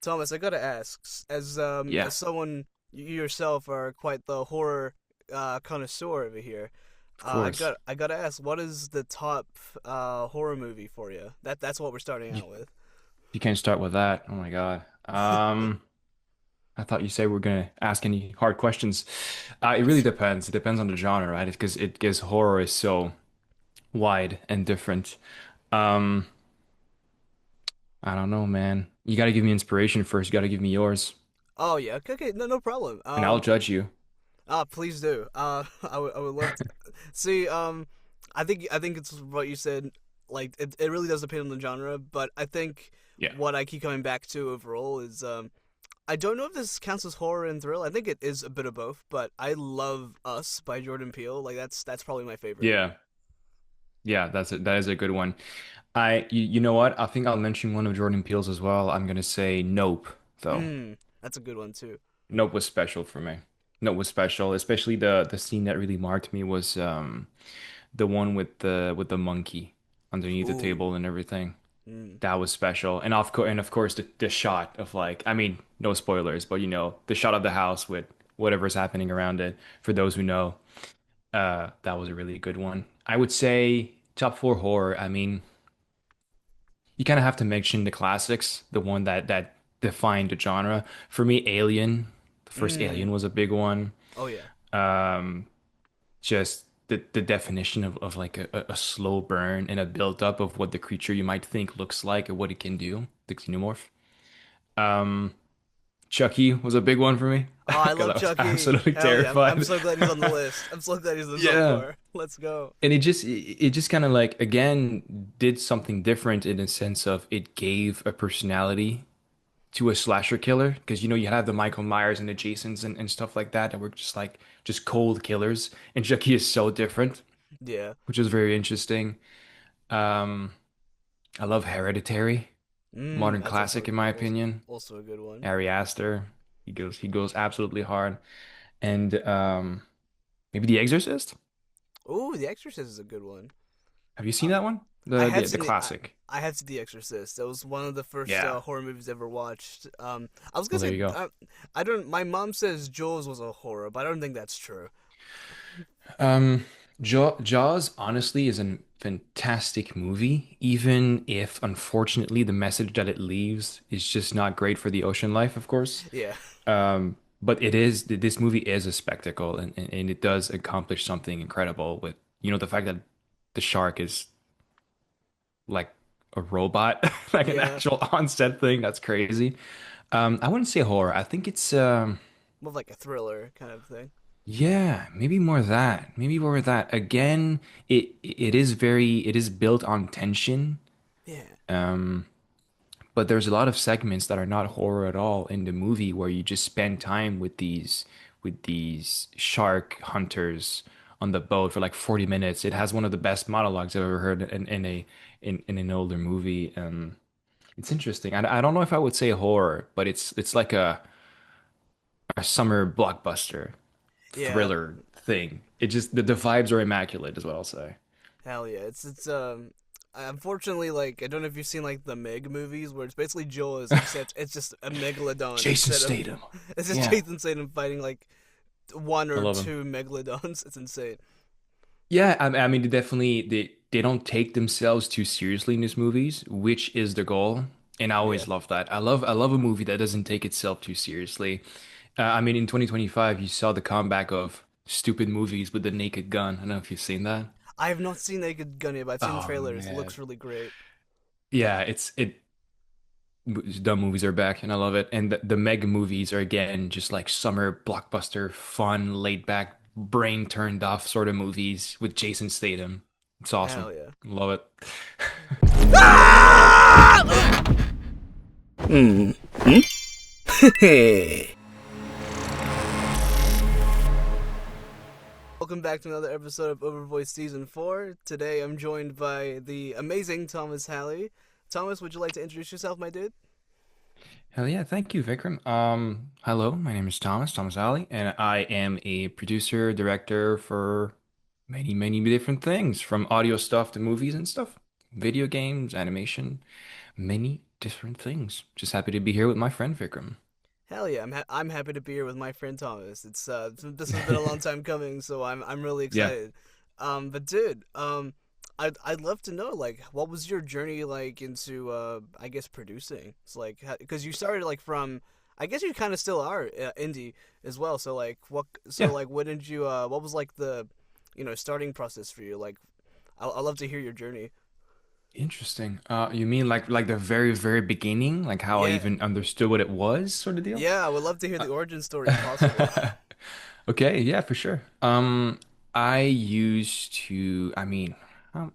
Thomas, I gotta ask, Yeah, as someone you yourself are quite the horror connoisseur over here. of course. I gotta ask, what is the top horror movie for you? That's what we're starting You, out with. you can't start with that. Oh my God. I thought you said we're gonna ask any hard questions. It really depends. It depends on the genre, right? Because horror is so wide and different. Um, I don't know, man. You got to give me inspiration first. You got to give me yours, Oh yeah, okay, no, no problem. and I'll judge you. Please do. I would love to see. I think it's what you said. Like, it really does depend on the genre, but I think Yeah. what I keep coming back to overall is I don't know if this counts as horror and thrill. I think it is a bit of both, but I love Us by Jordan Peele. Like that's probably my favorite. Yeah. Yeah, that is a good one. You know what? I think I'll mention one of Jordan Peele's as well. I'm gonna say Nope, though. That's a good one too. Nope was special for me. Nope was special, especially the scene that really marked me was the one with the monkey underneath the Ooh. table and everything. Mm. That was special. And of course the shot of like I mean, no spoilers, but you know, the shot of the house with whatever's happening around it, for those who know, that was a really good one. I would say top four horror, I mean, you kind of have to mention the classics, the one that defined the genre. For me, Alien, the first Mm. Alien was a big one. Oh yeah. Um, just the definition of like a slow burn and a build up of what the creature you might think looks like or what it can do, the xenomorph. Um, Chucky was a big one for me Oh, I because love I was Chucky. absolutely Hell yeah. I'm terrified. so glad he's on the list. I'm so glad he's in the top Yeah. four. Let's go. And it just kind of like again did something different in a sense of it gave a personality to a slasher killer because you know you have the Michael Myers and the Jasons and stuff like that that were just like just cold killers and Chucky is so different, Yeah. which is very interesting. Um, I love Hereditary, modern That's classic in my opinion. also a good one. Ari Aster, he goes absolutely hard. And maybe The Exorcist. Ooh, The Exorcist is a good one. Have you seen Uh, that one? I have The seen classic. I have seen The Exorcist. That was one of the first Yeah. horror movies I ever watched. I was gonna Well, there say you go. I don't. My mom says Jaws was a horror, but I don't think that's true. Um, Jaws honestly is a fantastic movie, even if unfortunately the message that it leaves is just not great for the ocean life, of course. Yeah, But this movie is a spectacle and it does accomplish something incredible with, you know, the fact that the shark is like a robot, like an yeah, actual on-set thing. That's crazy. I wouldn't say horror. I think it's more of like a thriller kind of thing. yeah, maybe more that. Maybe more that. Again, it is built on tension. Yeah, Um, but there's a lot of segments that are not horror at all in the movie where you just spend time with these shark hunters on the boat for like 40 minutes. It has one of the best monologues I've ever heard in an older movie. It's interesting. I don't know if I would say horror, but it's like a summer blockbuster yeah. thriller thing. It just the vibes are immaculate, is what I'll say. Hell yeah. It's unfortunately, like, I don't know if you've seen like the Meg movies where it's basically Jaws except it's just a megalodon Jason instead of Statham. it's just Yeah, Jason Statham fighting like one I or love him. two megalodons. It's insane. Yeah, I mean, they don't take themselves too seriously in these movies, which is the goal, and I Yeah. always love that. I love a movie that doesn't take itself too seriously. I mean, in 2025, you saw the comeback of stupid movies with the Naked Gun. I don't know if you've seen that. I have not seen Naked Gun yet, but I've seen the Oh trailers. It man, looks really great. yeah, it dumb movies are back, and I love it. And the Meg movies are again just like summer blockbuster, fun, laid back, brain turned off sort of movies with Jason Statham. It's awesome. Hell yeah. Love it. Ah! Hmm. Welcome back to another episode of OverVoice Season 4. Today I'm joined by the amazing Thomas Halle. Thomas, would you like to introduce yourself, my dude? Hell yeah, thank you, Vikram. Hello, my name is Thomas Ali, and I am a producer, director for many different things, from audio stuff to movies and stuff, video games, animation, many. different things. Just happy to be here with my friend Vikram. Hell yeah, I'm happy to be here with my friend Thomas. This has been a long time coming, so I'm really Yeah. excited. But dude, I'd love to know like what was your journey like into I guess producing. It's like because you started like from I guess you kind of still are indie as well. Yeah. What did you what was like the starting process for you? Like I'd love to hear your journey. Interesting. You mean like the very, very beginning, like how I Yeah, even understood what it was, sort of deal? yeah, I would love to hear Uh, the origin story if possible. Okay, yeah, for sure. I used to, I mean, how,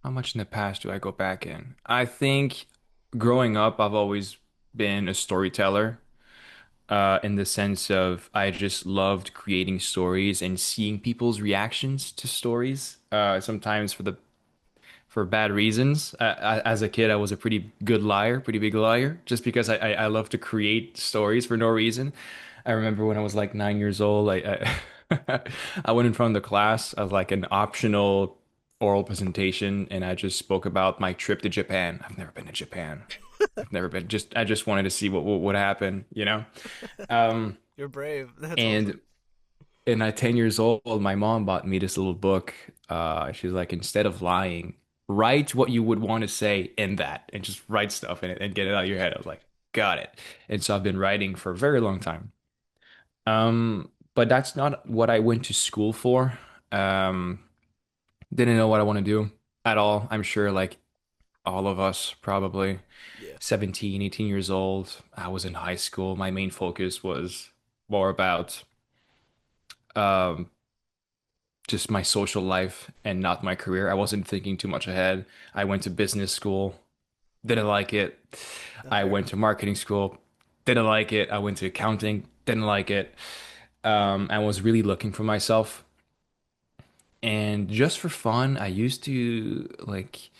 how much in the past do I go back in? I think growing up, I've always been a storyteller, in the sense of I just loved creating stories and seeing people's reactions to stories. Sometimes for bad reasons. As a kid, I was a pretty good liar, pretty big liar, just because I love to create stories for no reason. I remember when I was like 9 years old, I went in front of the class as like an optional oral presentation, and I just spoke about my trip to Japan. I've never been to Japan. I've never been. Just I just wanted to see what would happen, you know? Um, You're brave. That's awesome. and and at 10 years old, my mom bought me this little book. She's like, instead of lying, write what you would want to say in that and just write stuff in it and get it out of your head. I was like, got it. And so I've been writing for a very long time. But that's not what I went to school for. Um, didn't know what I want to do at all. I'm sure like all of us probably Yeah. 17, 18 years old. I was in high school. My main focus was more about um just my social life and not my career. I wasn't thinking too much ahead. I went to business school, didn't like it. I Fair. went to marketing school, didn't like it. I went to accounting, didn't like it. I was really looking for myself. And just for fun, I used to like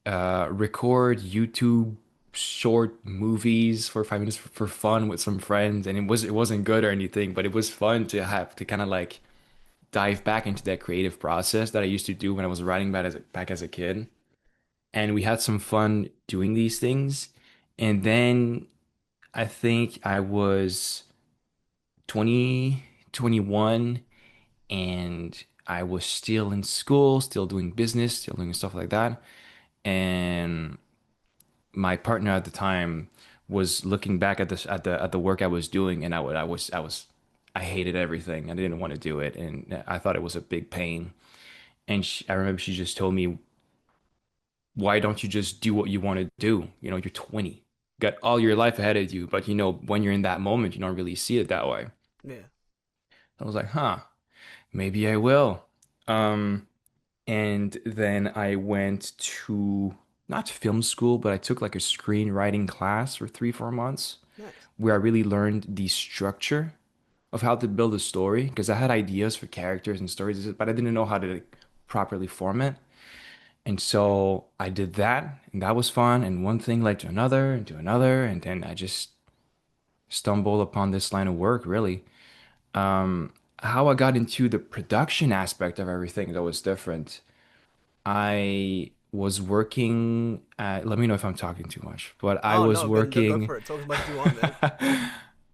record YouTube short movies for 5 minutes for fun with some friends, and it wasn't good or anything, but it was fun to have to kind of like dive back into that creative process that I used to do when I was writing back as a kid. And we had some fun doing these things. And then I think I was 20, 21, and I was still in school, still doing business, still doing stuff like that. And my partner at the time was looking back at this at the work I was doing, and I hated everything. I didn't want to do it, and I thought it was a big pain. And I remember she just told me, why don't you just do what you want to do? You know, you're 20, you got all your life ahead of you, but you know, when you're in that moment, you don't really see it that way. Yeah. I was like, huh, maybe I will. Um, and then I went to not film school, but I took like a screenwriting class for 3, 4 months Nice. where I really learned the structure of how to build a story because I had ideas for characters and stories, but I didn't know how to like, properly form it. And so I did that, and that was fun. And one thing led to another, and then I just stumbled upon this line of work, really. How I got into the production aspect of everything, that was different. I was working at, let me know if I'm talking too much, but I Oh was no, good. No, go working, for it. Talk as much as you want, man.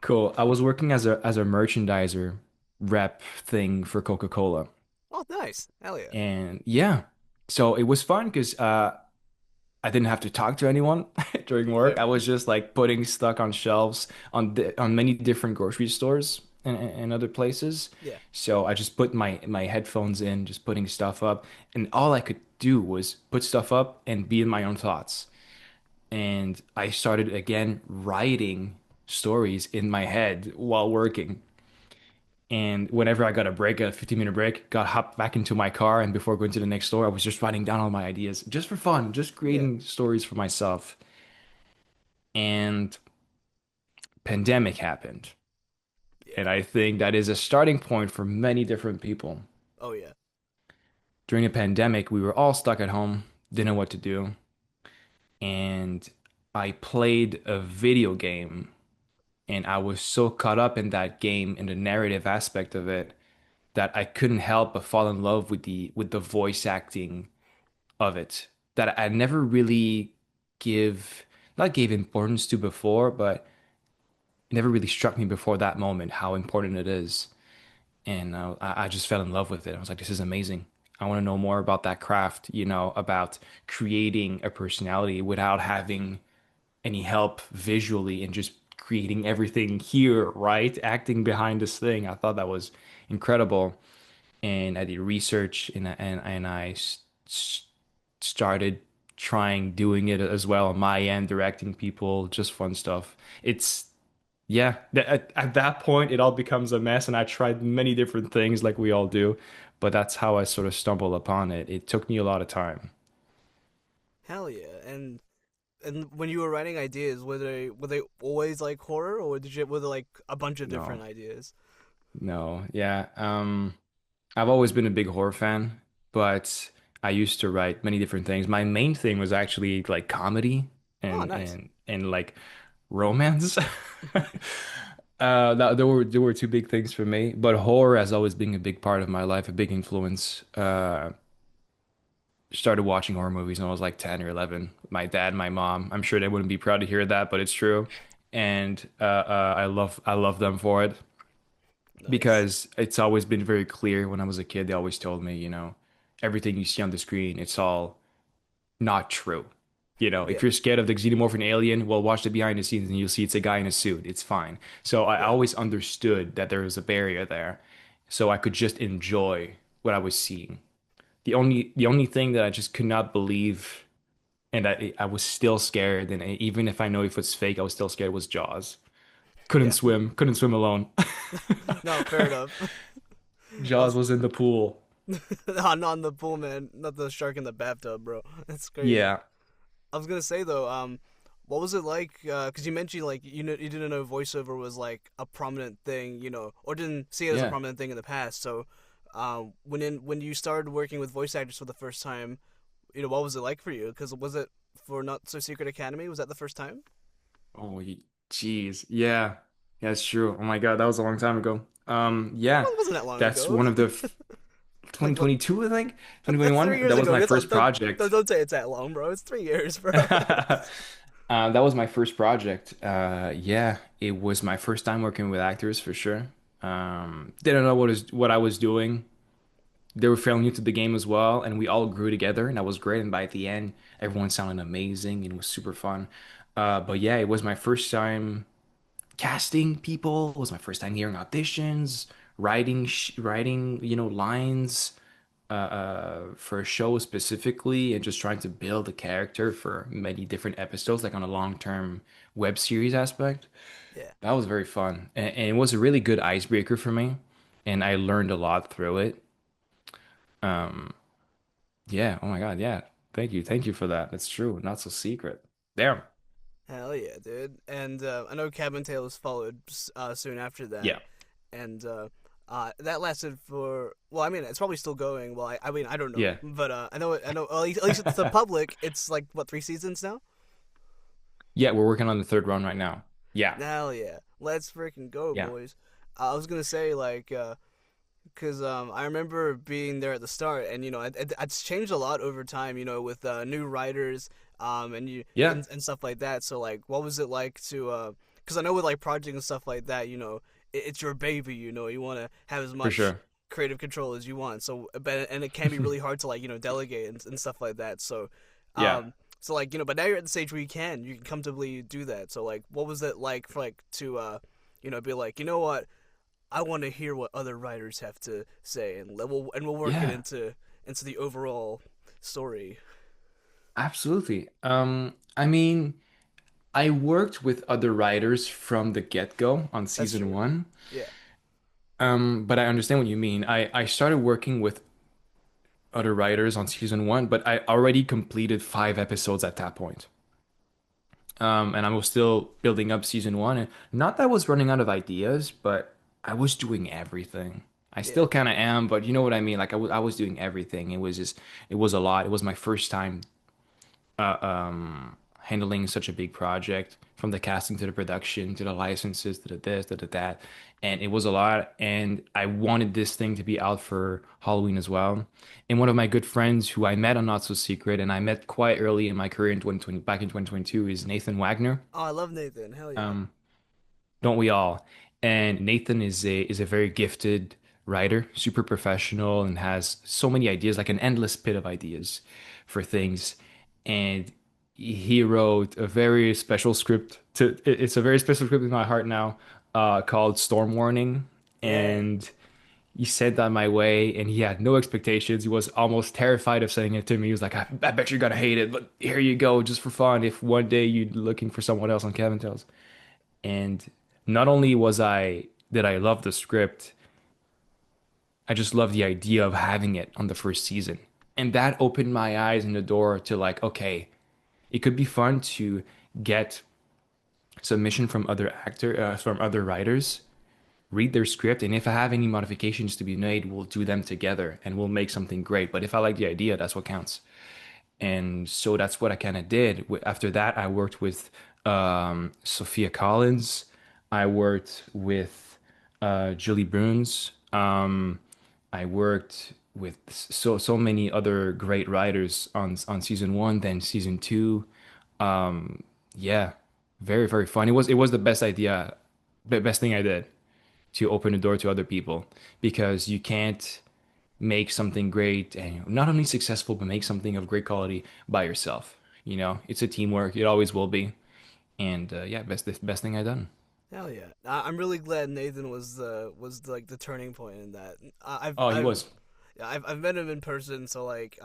cool. I was working as a merchandiser rep thing for Coca-Cola. Oh, nice. Hell yeah. And yeah, so it was fun because I didn't have to talk to anyone during work. Fair. I was just like putting stuff on shelves on many different grocery stores and other places. Yeah. So I just put my headphones in, just putting stuff up, and all I could do was put stuff up and be in my own thoughts. And I started again writing stories in my head while working. And whenever I got a break, a 15-minute break, got hopped back into my car, and before going to the next store, I was just writing down all my ideas just for fun, just Yeah. creating stories for myself. And pandemic happened. Yeah. And I think that is a starting point for many different people. Oh yeah. During the pandemic, we were all stuck at home, didn't know what to do, and I played a video game, and I was so caught up in that game and the narrative aspect of it that I couldn't help but fall in love with the voice acting of it that I never really. give not gave importance to before, but it never really struck me before that moment how important it is. And I just fell in love with it. I was like, this is amazing. I want to know more about that craft, about creating a personality without having any help visually and just creating everything here, right? Acting behind this thing. I thought that was incredible. And I did research and started trying doing it as well on my end, directing people, just fun stuff. It's yeah, at that point it all becomes a mess and I tried many different things like we all do, but that's how I sort of stumbled upon it. It took me a lot of time. Hell yeah. And when you were writing ideas, were they always like horror, or were there like a bunch of different No, ideas? no, yeah. I've always been a big horror fan, but I used to write many different things. My main thing was actually like comedy Oh, and nice. like romance. There were two big things for me, but horror has always been a big part of my life, a big influence. Started watching horror movies when I was like 10 or 11. My dad, my mom. I'm sure they wouldn't be proud to hear that, but it's true. And I love them for it Nice. because it's always been very clear when I was a kid. They always told me, everything you see on the screen, it's all not true. Yeah. If you're scared of the xenomorph alien, well, watch the behind the scenes and you'll see it's a guy in a suit. It's fine. So I Yeah. always understood that there was a barrier there. So I could just enjoy what I was seeing. The only thing that I just could not believe and I was still scared, and even if I know if it's fake, I was still scared, was Jaws. Yeah. Couldn't swim alone. No, fair enough. I Jaws was was in the pool. not in the pool, man. Not the shark in the bathtub, bro. That's crazy. Yeah. I was gonna say though, what was it like? Because you mentioned like you didn't know voiceover was like a prominent thing, or didn't see it as a Yeah. prominent thing in the past. So, when you started working with voice actors for the first time, what was it like for you? Because was it for Not So Secret Academy? Was that the first time? Oh, jeez. Yeah. Yeah, it's true. Oh my God, that was a long time ago. Yeah. It wasn't that long That's ago. one of the Like what? 2022, I think. That's 3 2021. years That was ago. my first Don't, project. don't say it's that long, bro. It's 3 years, bro. That was my first project. Yeah, it was my first time working with actors for sure. Didn't know what I was doing. They were fairly new to the game as well, and we all grew together, and that was great. And by the end, everyone sounded amazing, and it was super fun. But yeah, it was my first time casting people. It was my first time hearing auditions, writing, lines for a show specifically, and just trying to build a character for many different episodes, like on a long-term web series aspect. Yeah. That was very fun, and it was a really good icebreaker for me, and I learned a lot through it. Um, Yeah. Oh my God. Yeah. Thank you. Thank you for that. That's true. Not so secret. Damn. Hell yeah, dude. And I know Cabin Tales followed soon after that, Yeah. and that lasted for. Well, I mean, it's probably still going. Well, I mean, I don't know, Yeah. but I know. I know. At least it's the public. It's like what, 3 seasons now? Yeah. We're working on the third run right now. Yeah. Hell yeah, let's freaking go, Yeah. boys. I was gonna say like, because I remember being there at the start, and it's changed a lot over time. With new writers, and you Yeah. and stuff like that. So like, what was it like to? Because I know with like projects and stuff like that, it's your baby. You want to have as For much sure. creative control as you want. So, but and it can be really hard to like delegate and stuff like that. So, Yeah. so like but now you're at the stage where you can comfortably do that. So like, what was it like for like to be like, what? I want to hear what other writers have to say, and we'll work it Yeah. into the overall story. Absolutely. I mean, I worked with other writers from the get-go on That's season true. one. Yeah. But I understand what you mean. I started working with other writers on season one, but I already completed 5 episodes at that point. And I was still building up season one. And not that I was running out of ideas, but I was doing everything. I Yeah. still kind of am, but you know what I mean? Like I was doing everything. It was a lot. It was my first time handling such a big project, from the casting to the production to the licenses to the this to the that, and it was a lot. And I wanted this thing to be out for Halloween as well. And one of my good friends who I met on Not So Secret, and I met quite early in my career in 2020, back in 2022, is Nathan Wagner. Oh, I love Nathan. Hell yeah. Um, don't we all? And Nathan is a very gifted writer, super professional, and has so many ideas, like an endless pit of ideas for things. And he wrote a very special script it's a very special script in my heart now, called Storm Warning. Yeah. And he sent that my way, and he had no expectations. He was almost terrified of sending it to me. He was like, I bet you're gonna hate it, but here you go, just for fun. If one day you're looking for someone else on Kevin Tales. And not only was I did I love the script, I just loved the idea of having it on the first season. And that opened my eyes and the door to like, okay, it could be fun to get submission from other writers, read their script, and if I have any modifications to be made, we'll do them together and we'll make something great. But if I like the idea, that's what counts. And so that's what I kind of did. After that, I worked with Sophia Collins. I worked with Julie Bruns. I worked with so many other great writers on season one, then season two. Yeah, very fun. It was the best idea, the best thing I did to open the door to other people, because you can't make something great and not only successful, but make something of great quality by yourself. It's a teamwork. It always will be. And yeah, best thing I've done. Hell yeah. I'm really glad Nathan was like the turning point in that. Oh, he was. I've met him in person, so like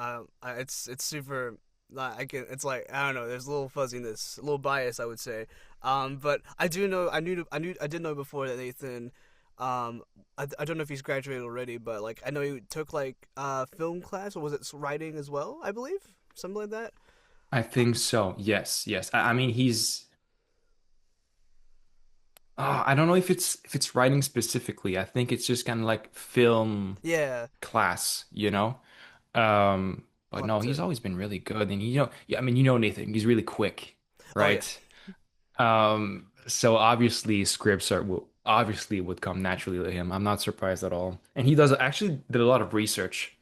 it's super. I can. It's like I don't know. There's a little fuzziness, a little bias, I would say. But I do know. I did know before that Nathan. I don't know if he's graduated already, but like I know he took like film class, or was it writing as well? I believe something like that. I think so. Yes, yes. I mean, I don't know if it's writing specifically. I think it's just kind of like film Yeah, class. But I'll have no, he's to. always been really good. And yeah, I mean, Nathan, he's really quick, Oh yeah, right? So obviously scripts obviously would come naturally to him. I'm not surprised at all. And he does actually did a lot of research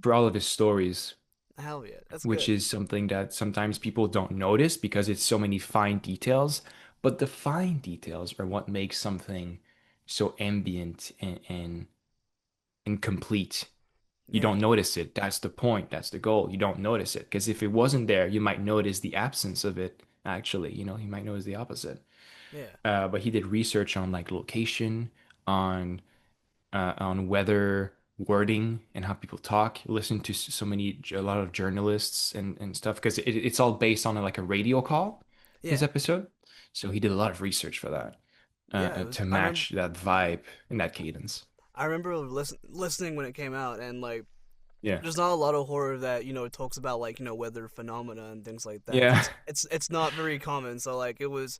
for all of his stories, hell yeah, that's which good. is something that sometimes people don't notice because it's so many fine details. But the fine details are what makes something so ambient and complete. You Yeah, don't notice it. That's the point. That's the goal. You don't notice it. Because if it wasn't there, you might notice the absence of it, actually. You might notice the opposite. yeah, But he did research on like location, on weather, wording, and how people talk. Listen to a lot of journalists and stuff, because it's all based on like a radio call, his yeah, episode. So he did a lot of research for that, yeah. It was. to match that vibe and that cadence. I remember listening when it came out, and like Yeah. there's not a lot of horror that talks about like weather phenomena and things like that. Yeah. It's not very common. So like it was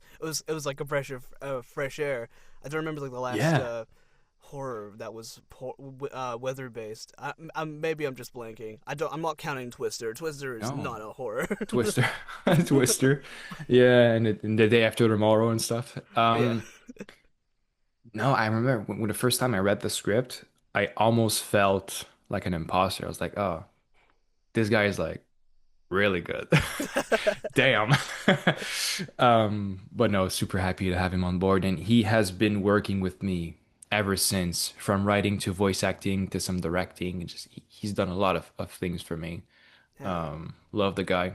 like a fresh air. I don't remember like the last Yeah. horror that was weather based. Maybe I'm just blanking. I'm not counting Twister. Twister is No. not a horror. Twister. Twister. Yeah, and the day after tomorrow and stuff. Yeah. No, I remember when the first time I read the script, I almost felt like an imposter. I was like, oh, this guy is like really good. Damn. But no, super happy to have him on board. And he has been working with me ever since, from writing to voice acting to some directing. He's done a lot of things for me. Hell yeah. Love the guy.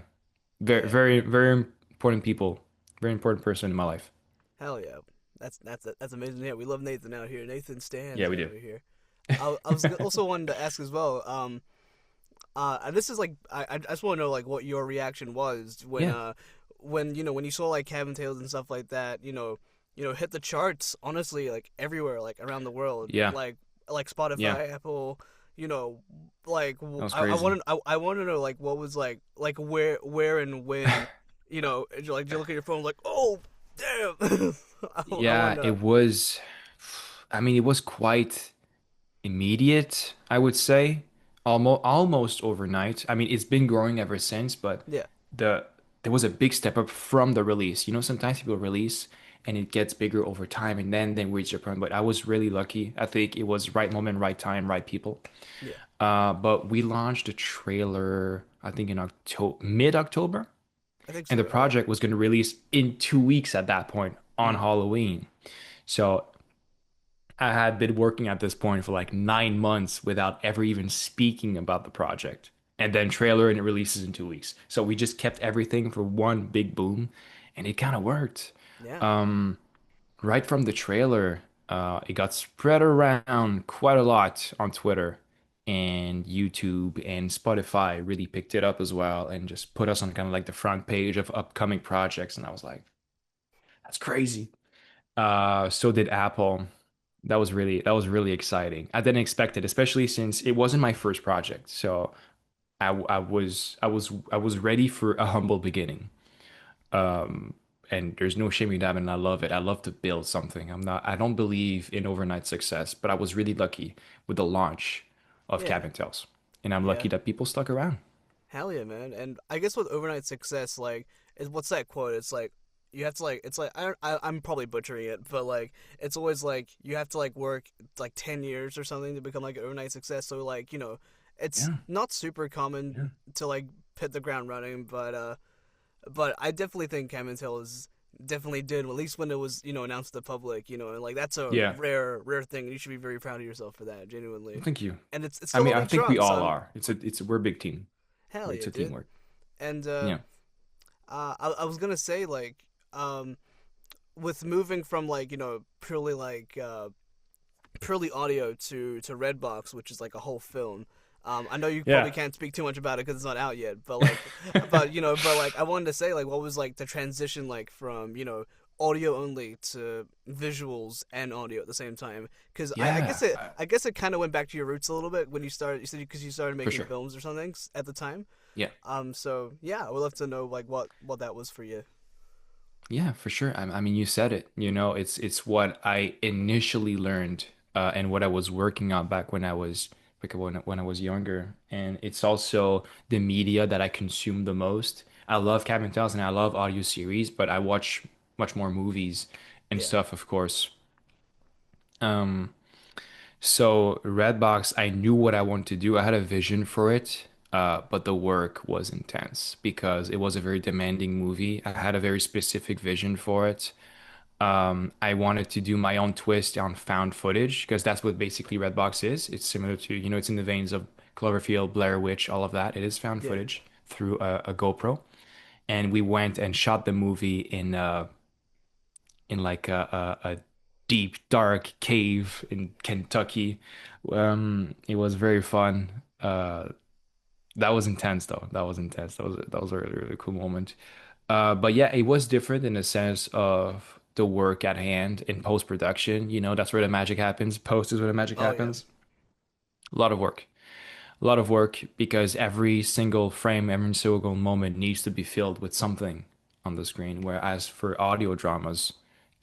Very, Yeah. very, very important people. Very important person in my life. Hell yeah. That's amazing. Yeah, we love Nathan out here. Nathan Yeah, stands we do. over here. I was also wanted to ask as well. And this is like I just want to know like what your reaction was Yeah. when when you saw like Cabin Tales and stuff like that, hit the charts. Honestly, like everywhere, like around the world, Yeah. like Yeah. Spotify, Apple, like That was I crazy. want to I want to know like what was like where and when, like you look at your phone like oh damn, I want Yeah, to it was, I mean, it was quite immediate, I would say. Almost overnight. I mean, it's been growing ever since, but yeah the there was a big step up from the release. You know, sometimes people release and it gets bigger over time and then they reach a point. But I was really lucky. I think it was right moment, right time, right people. Yeah, But we launched a trailer, I think in October, mid-October, I think and the so. Yeah. project was going to release in 2 weeks at that point on Mm. Halloween. So I had been working at this point for like 9 months without ever even speaking about the project. And then trailer and it releases in 2 weeks. So we just kept everything for one big boom, and it kind of worked. Yeah. Um, right from the trailer, it got spread around quite a lot on Twitter and YouTube, and Spotify really picked it up as well and just put us on kind of like the front page of upcoming projects. And I was like, that's crazy. So did Apple. That was really exciting. I didn't expect it, especially since it wasn't my first project. So I was ready for a humble beginning. Um, and there's no shame in that, and I love it. I love to build something. I don't believe in overnight success, but I was really lucky with the launch of Yeah. Cabin Tales, and I'm Yeah. lucky that people stuck around. Hell yeah, man. And I guess with overnight success, like, is what's that quote? It's like you have to like it's like I'm probably butchering it, but like it's always like you have to like work like 10 years or something to become like an overnight success. So like it's Yeah, not super common yeah, to like hit the ground running, but I definitely think Cameron Hill is definitely did, at least when it was announced to the public, and like that's a yeah. rare thing. You should be very proud of yourself for that, Well, genuinely. thank you. And it's I still mean, I holding think we strong, all so are. We're a big team. hell It's yeah, a dude. teamwork. And Yeah, I was gonna say like with moving from like purely audio to Redbox, which is like a whole film. I know you yeah. probably can't speak too much about it because it's not out yet, but like, but like, I wanted to say like, what was like the transition like from audio only to visuals and audio at the same time? Because Yeah, I guess it kind of went back to your roots a little bit when you started. You said because you started for making sure. films or something at the time. Yeah. So yeah, I would love to know like what that was for you. Yeah, for sure. I mean, you said it. It's what I initially learned, and what I was working on back when I was younger, and it's also the media that I consume the most. I love Cabin Tales and I love audio series, but I watch much more movies and Yeah, stuff, of course. Um, so Redbox, I knew what I wanted to do. I had a vision for it, but the work was intense because it was a very demanding movie. I had a very specific vision for it. I wanted to do my own twist on found footage because that's what basically Redbox is. It's similar to, it's in the veins of Cloverfield, Blair Witch, all of that. It is found yeah. footage through a GoPro. And we went and shot the movie in like a deep, dark cave in Kentucky. It was very fun. That was intense though. That was intense. That was a really, really cool moment. But yeah, it was different in the sense of the work at hand in post-production. That's where the magic happens. Post is where the magic Oh yeah, happens. A lot of work. A lot of work because every single frame, every single moment needs to be filled with something on the screen. Whereas for audio dramas,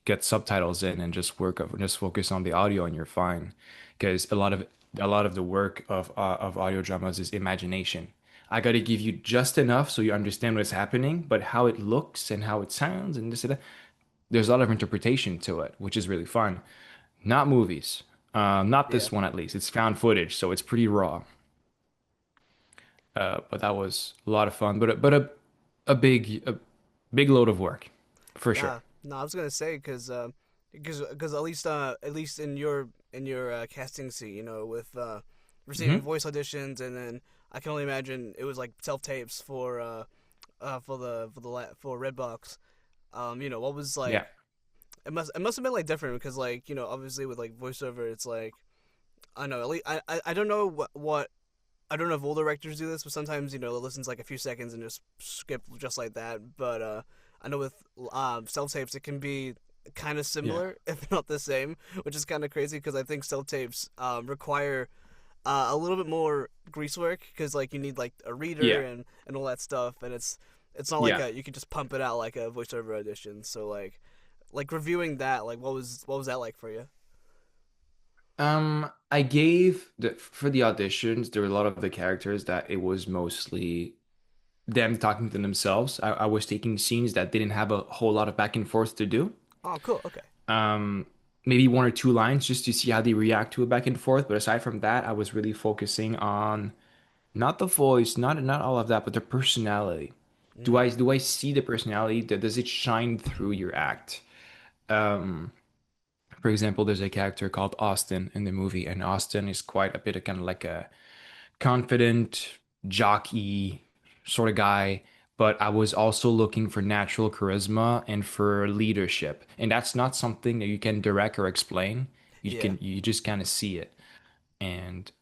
get subtitles in and just focus on the audio and you're fine. Because a lot of the work of audio dramas is imagination. I got to give you just enough so you understand what's happening, but how it looks and how it sounds and this and that, there's a lot of interpretation to it, which is really fun. Not movies. Not yeah. this one at least. It's found footage, so it's pretty raw. But that was a lot of fun, but a big load of work, for sure. Yeah, no, I was gonna say because at least in your casting seat, with receiving Hmm. voice auditions, and then I can only imagine it was like self tapes for Redbox. What was Yeah, like it must have been like different because like obviously with like voiceover it's like I don't know at least I don't know what I don't know if all directors do this, but sometimes it listens like a few seconds and just skip just like that. But I know with self tapes it can be kind of yeah, similar, if not the same, which is kind of crazy because I think self tapes require a little bit more greasework because like you need like a reader yeah, and all that stuff, and it's not like yeah. you can just pump it out like a voiceover audition. So like reviewing that, like what was that like for you? I gave for the auditions, there were a lot of the characters that it was mostly. them talking to themselves. I was taking scenes that didn't have a whole lot of back and forth to do. Oh, cool. Okay. Um, Maybe one or two lines just to see how they react to it back and forth. But aside from that, I was really focusing on not the voice, not all of that, but the personality. Mm, Do I see the personality? Does it shine through your act? Um, for example, there's a character called Austin in the movie, and Austin is quite a bit of kind of like a confident, jockey sort of guy. But I was also looking for natural charisma and for leadership. And that's not something that you can direct or explain. yeah. You just kind of see it. And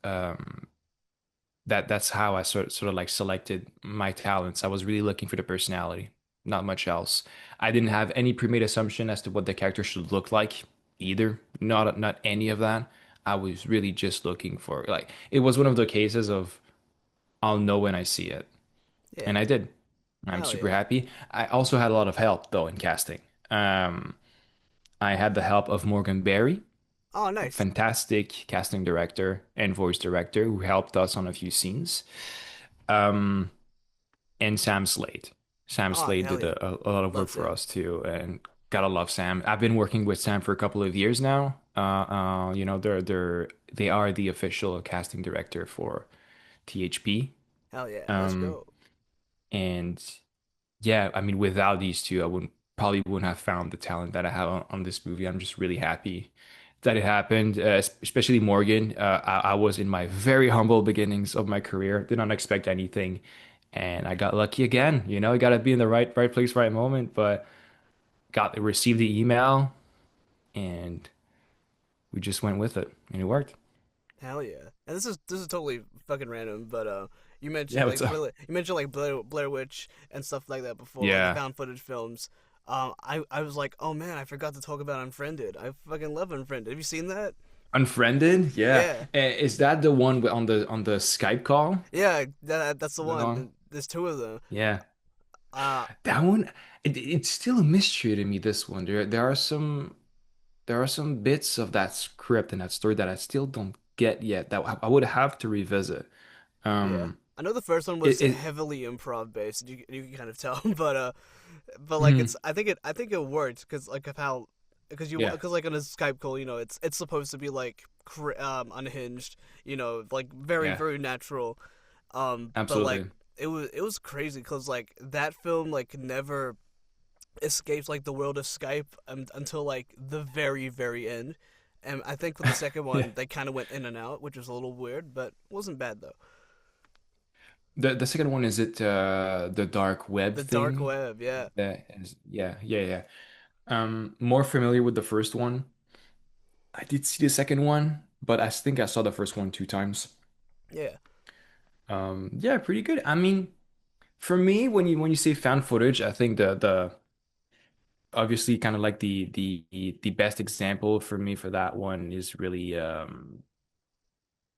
that's how I sort of like selected my talents. I was really looking for the personality, not much else. I didn't have any pre-made assumption as to what the character should look like either. Not any of that. I was really just looking for like it was one of the cases of I'll know when I see it. Yeah. And I did. I'm Hell super yeah. happy. I also had a lot of help though in casting. Um, I had the help of Morgan Barry, Oh, a nice. fantastic casting director and voice director who helped us on a few scenes. Um, and Sam Slade. Sam Oh, Slade hell did yeah. a lot of work Love for Sam. us too, and gotta love Sam. I've been working with Sam for a couple of years now. You know, they are the official casting director for THP. Hell yeah. Let's Um, go. and yeah, I mean, without these two, I wouldn't have found the talent that I have on this movie. I'm just really happy that it happened, especially Morgan. I was in my very humble beginnings of my career, did not expect anything, and I got lucky again. You know, you got to be in the right place, right moment. But got received the email, and we just went with it, and it worked. Hell yeah. And this is totally fucking random, but you Yeah, mentioned what's like up? you mentioned like Blair Witch and stuff like that before, like the Yeah, found footage films. I was like, oh man, I forgot to talk about Unfriended. I fucking love Unfriended. Have you seen that? Unfriended. Yeah, Yeah, is that the one on the Skype call? yeah, that's the The one. one? There's two of them. Yeah. Uh, That one, it's still a mystery to me, this one. There are some bits of that script and that story that I still don't get yet that I would have to revisit. yeah. Um, I know the first one was it heavily improv based. You can kind of tell, but like mhm, it's I think it worked because like of how yeah, because like on a Skype call, you know, it's supposed to be like unhinged, you know, like very yeah, very natural. But like absolutely. it was crazy because like that film like never escapes like the world of Skype until like the very very end. And I think with the second Yeah. one, they kind of went in and out, which was a little weird, but wasn't bad though. The second one is it the dark web The dark thing? web, yeah, That is, yeah. More familiar with the first one. I did see the second one, but I think I saw the first one two times. yeah, Yeah, pretty good. I mean, for me, when you say found footage, I think the obviously kind of like the best example for me for that one is really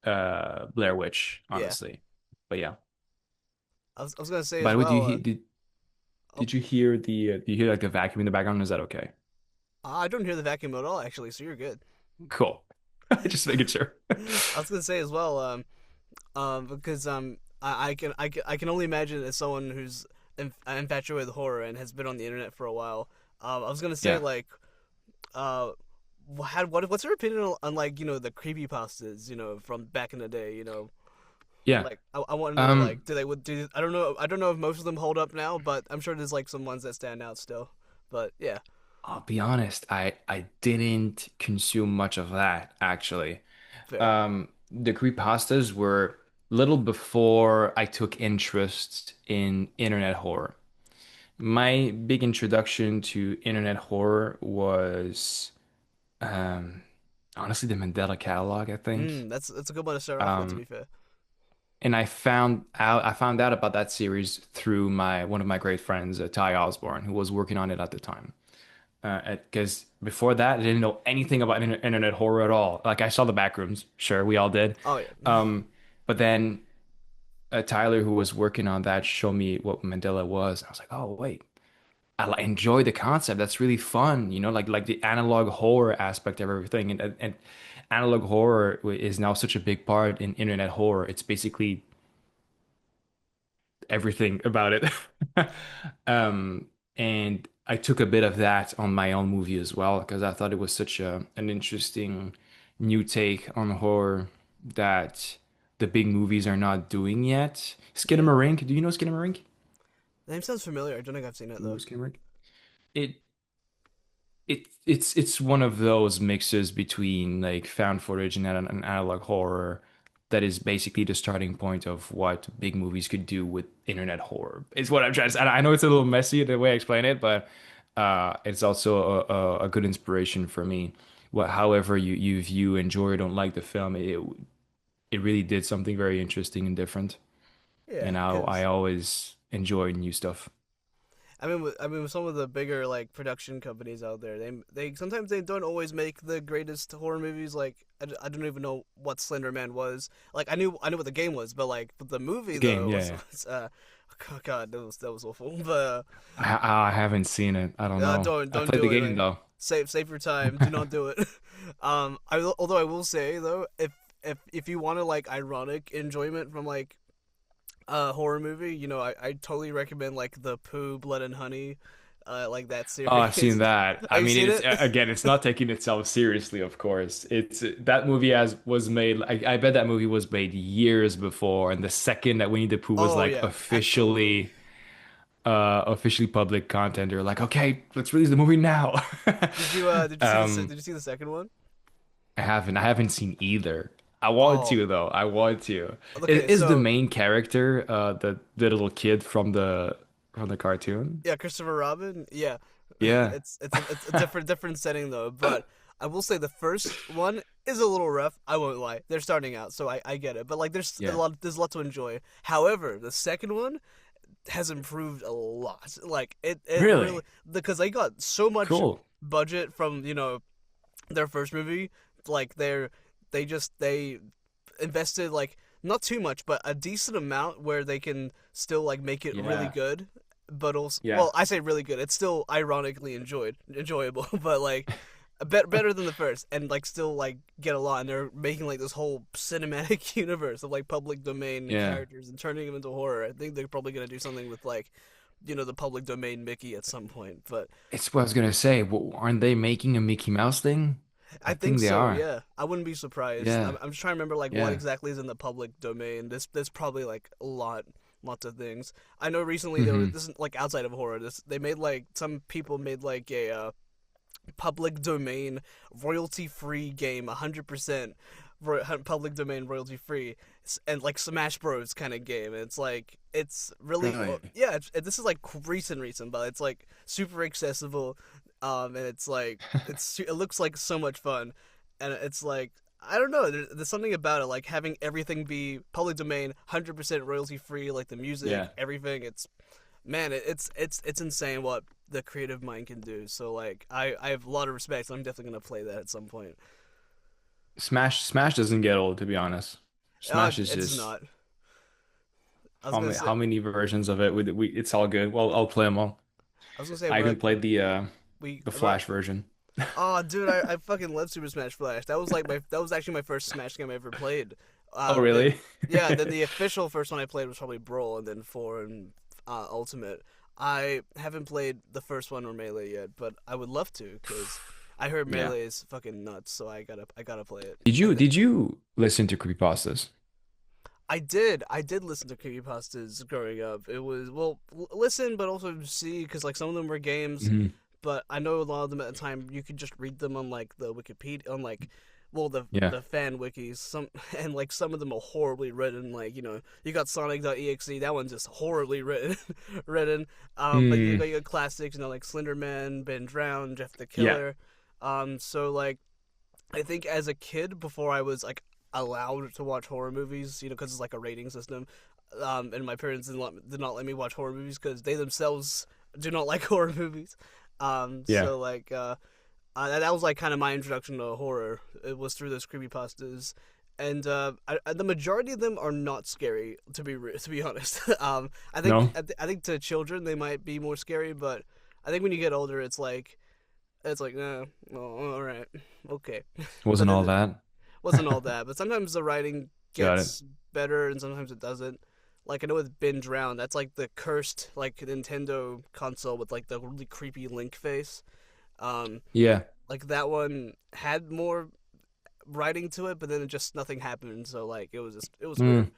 Blair Witch, yeah. honestly. But yeah. I was gonna say By as the way, well. Oh, did you hear the do you hear like the vacuum in the background? Is that okay? I don't hear the vacuum at all, actually, so you're good. Cool. Just making sure. I was gonna say as well, because I can only imagine as someone who's infatuated with horror and has been on the internet for a while. I was gonna say Yeah. like, uh, what's your opinion on like you know the creepypastas you know from back in the day you know Yeah. like I want to know Um, like do I don't know if most of them hold up now but I'm sure there's like some ones that stand out still, but yeah, I'll be honest, I didn't consume much of that actually. fair. The creepypastas were little before I took interest in internet horror. My big introduction to internet horror was um, honestly the Mandela catalog, I think. That's a good one to start off with. To Um, be fair, and I found out about that series through my one of my great friends, Ty Osborne, who was working on it at the time. Because before that, I didn't know anything about internet horror at all. Like I saw the backrooms, sure, we all did. oh yeah, Um, but then Tyler, who was working on that, showed me what Mandela was. I was like, oh wait, enjoy the concept. That's really fun, you know, like the analog horror aspect of everything. And analog horror is now such a big part in internet horror. It's basically everything about it. Um, and I took a bit of that on my own movie as well because I thought it was such a an interesting new take on horror that the big movies are not doing yet. Yeah. Skinamarink, do you know Skinamarink? The name sounds familiar. I don't think I've seen it Do you know though. Skinamarink? It it's one of those mixes between like found footage and an analog horror that is basically the starting point of what big movies could do with internet horror. Is what I'm trying to say. I know it's a little messy the way I explain it, but it's also a good inspiration for me. What, however you enjoy or don't like the film, it really did something very interesting and different. Yeah, And I because always enjoy new stuff. with some of the bigger like production companies out there, they sometimes they don't always make the greatest horror movies. Like I don't even know what Slender Man was. Like I knew what the game was, but like the movie The game, though yeah, yeah. was oh God, that was awful. But I haven't seen it. I don't know. I don't played do the it, game man. though. Save your time. Do not do it. Although I will say though, if you want to like ironic enjoyment from like horror movie, you know, I totally recommend like the Pooh, Blood and Honey, like that Oh, I've seen series. that. I Have you mean, seen it's it? again, it's not taking itself seriously, of course. It's that movie as was made. I bet that movie was made years before, and the second that Winnie the Pooh was Oh like yeah, absolutely. officially public content, they're like, okay, let's release the movie now. Did you see Um, did you see the second one? I haven't seen either. I want Oh, to though. I want to. okay, Is the so main character the little kid from the cartoon? yeah, Christopher Robin, yeah, Yeah. it's a different setting though, but I will say the first one is a little rough. I won't lie. They're starting out, so I get it, but like Yeah. there's a lot to enjoy. However, the second one has improved a lot. Like it really Really? because they got so much Cool. budget from their first movie. Like they invested like not too much, but a decent amount where they can still like make it really Yeah. good. But also, Yeah. well, I say really good. It's still ironically enjoyable, but like better than the first, and like still like get a lot. And they're making like this whole cinematic universe of like public domain Yeah. characters and turning them into horror. I think they're probably gonna do something with like the public domain Mickey at some point. But It's what I was gonna say. Aren't they making a Mickey Mouse thing? I I think think they so. are. Yeah, I wouldn't be surprised. Yeah. I'm just trying to remember like what Yeah. exactly is in the public domain. There's probably like lots of things. I know recently there was Hmm. this is like outside of horror. This they made like some people made like a public domain royalty free game, 100% public domain royalty free, and like Smash Bros kind of game. And it's like it's really Really? yeah. This is like recent, but it's like super accessible, and it's like it looks like so much fun, and it's like. I don't know. There's something about it, like having everything be public domain, 100% royalty free, like the music, Yeah. everything. It's man, it's insane what the creative mind can do. So like I have a lot of respect. So I'm definitely gonna play that at some point. Smash doesn't get old, to be honest. Smash is It's just not. I was gonna say how many versions of it we it's all good. Well, I'll play them all. I was gonna say I we're even played we the we're, Flash version. oh dude, I fucking love Super Smash Flash. That was actually my first Smash game I ever played. Oh, Then really? yeah, then the official first one I played was probably Brawl, and then four and Ultimate. I haven't played the first one or Melee yet, but I would love to because I heard Yeah. Melee is fucking nuts. So I gotta play it. Did you listen to creepypastas? I did listen to creepypastas growing up. It was well, listen, but also see because like some of them were games, Hmm. but I know a lot of them at the time you could just read them on like the Wikipedia on like well Yeah. the fan wikis some and like some of them are horribly written like you got Sonic.exe that one's just horribly written written but you Mm, got your classics like Slenderman, Ben Drowned, Jeff the yeah. Killer so like I think as a kid, before I was like allowed to watch horror movies, because it's like a rating system, and my parents did not let me watch horror movies because they themselves do not like horror movies. Yeah. So like that was like kind of my introduction to horror. It was through those creepypastas. And the majority of them are not scary, to be honest. No, I think to children they might be more scary, but I think when you get older, it's like, no, oh, all right, okay. But wasn't all then that. wasn't all that. But sometimes the writing Got it. gets better, and sometimes it doesn't. like I know with Been Drowned, that's like the cursed like Nintendo console with like the really creepy Link face. Um, Yeah. like that one had more writing to it, but then it just nothing happened. So like it was weird.